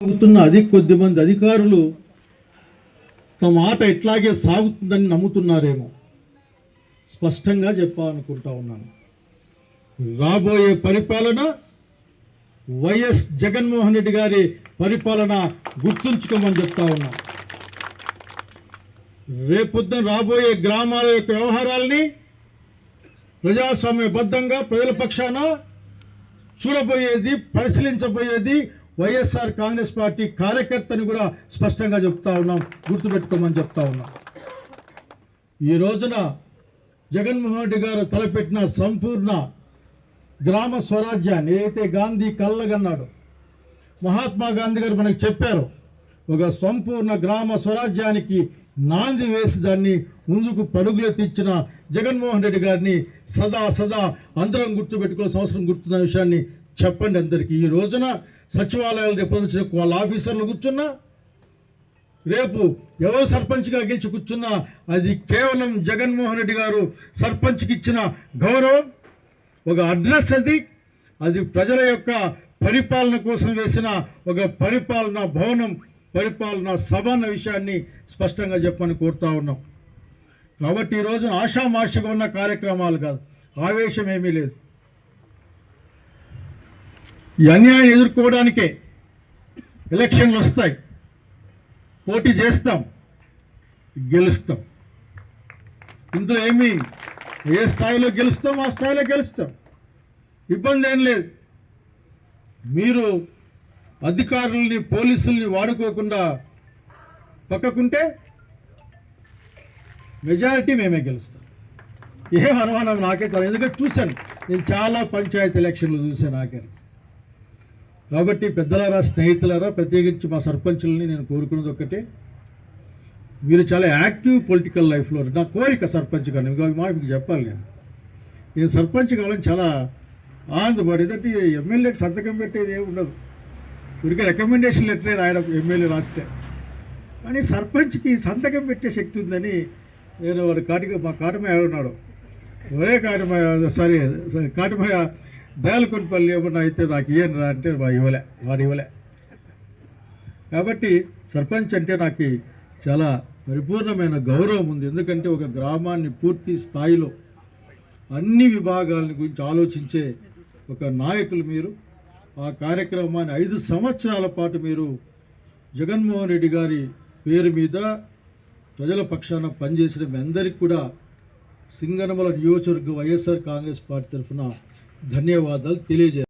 అది కొద్దిమంది అధికారులు తమ ఆట ఇట్లాగే సాగుతుందని నమ్ముతున్నారేమో. స్పష్టంగా చెప్పాలనుకుంటా ఉన్నాను, రాబోయే పరిపాలన వైఎస్ జగన్మోహన్ రెడ్డి గారి పరిపాలన గుర్తుంచుకోమని చెప్తా ఉన్నాం. రేపొద్దున రాబోయే గ్రామాల యొక్క వ్యవహారాల్ని ప్రజాస్వామ్యబద్ధంగా ప్రజల పక్షాన చూడబోయేది, పరిశీలించబోయేది వైఎస్ఆర్ కాంగ్రెస్ పార్టీ కార్యకర్తని కూడా స్పష్టంగా చెప్తా ఉన్నాం, గుర్తుపెట్టుకోమని చెప్తా ఉన్నాం. ఈ రోజున జగన్మోహన్ రెడ్డి గారు తలపెట్టిన సంపూర్ణ గ్రామ స్వరాజ్యాన్ని ఏదైతే గాంధీ కళ్ళగన్నాడు, మహాత్మా గాంధీ గారు మనకు చెప్పారు, ఒక సంపూర్ణ గ్రామ స్వరాజ్యానికి నాంది వేసి దాన్ని ముందుకు పరుగులెత్తిచ్చిన జగన్మోహన్ రెడ్డి గారిని సదా సదా అందరం గుర్తుపెట్టుకోవాల్సిన అవసరం గుర్తున్న విషయాన్ని చెప్పండి అందరికీ. ఈ రోజున సచివాలయాలు రేపు వచ్చిన వాళ్ళ ఆఫీసర్లు కూర్చున్నా, రేపు ఎవరు సర్పంచ్గా గెలిచి కూర్చున్నా అది కేవలం జగన్మోహన్ రెడ్డి గారు సర్పంచ్కి ఇచ్చిన గౌరవం, ఒక అడ్రస్. అది ప్రజల యొక్క పరిపాలన కోసం వేసిన ఒక పరిపాలనా భవనం, పరిపాలనా సభ అన్న విషయాన్ని స్పష్టంగా చెప్పని కోరుతా ఉన్నాం. కాబట్టి ఈ రోజున ఆషామాషగా ఉన్న కార్యక్రమాలు కాదు, ఆవేశం ఏమీ లేదు. ఈ అన్యాయాన్ని ఎదుర్కోవడానికే ఎలక్షన్లు వస్తాయి, పోటీ చేస్తాం, గెలుస్తాం. ఇందులో ఏమీ ఏ స్థాయిలో గెలుస్తాం ఆ స్థాయిలో గెలుస్తాం, ఇబ్బంది ఏం లేదు. మీరు అధికారుల్ని పోలీసుల్ని వాడుకోకుండా పక్కకుంటే మెజారిటీ మేమే గెలుస్తాం, ఏం అనుమానం నాకైతే. ఎందుకంటే చూశాను, నేను చాలా పంచాయతీ ఎలక్షన్లు చూశాను ఆఖరికి. కాబట్టి పెద్దలారా, స్నేహితులారా, ప్రత్యేకించి మా సర్పంచులని నేను కోరుకున్నది ఒక్కటే, మీరు చాలా యాక్టివ్ పొలిటికల్ లైఫ్లో. నా కోరిక సర్పంచ్ కానీ మీకు చెప్పాలి, నేను సర్పంచ్ కావాలని చాలా ఆనందపడి. ఏంటంటే ఎమ్మెల్యేకి సంతకం పెట్టేది ఏమి ఉండదు, ఊరికే రికమెండేషన్ లెటరే రాయడం ఎమ్మెల్యే రాస్తే. కానీ సర్పంచ్కి సంతకం పెట్టే శక్తి ఉందని నేను మా కాటమయ్య ఉన్నాడు, ఒరే కాటమయ్య, సరే కాటమయ్య దయాలకొండపల్లి ఏమన్నా అయితే నాకు ఇవ్వను రా అంటే వాడు ఇవ్వలే. కాబట్టి సర్పంచ్ అంటే నాకు చాలా పరిపూర్ణమైన గౌరవం ఉంది. ఎందుకంటే ఒక గ్రామాన్ని పూర్తి స్థాయిలో అన్ని విభాగాల గురించి ఆలోచించే ఒక నాయకులు మీరు. ఆ కార్యక్రమాన్ని 5 సంవత్సరాల పాటు మీరు జగన్మోహన్ రెడ్డి గారి పేరు మీద ప్రజల పక్షాన పనిచేసిన మీ అందరికీ కూడా సింగనమల నియోజకవర్గ వైఎస్ఆర్ కాంగ్రెస్ పార్టీ తరఫున ధన్యవాదాలు తెలియజేస్తాను.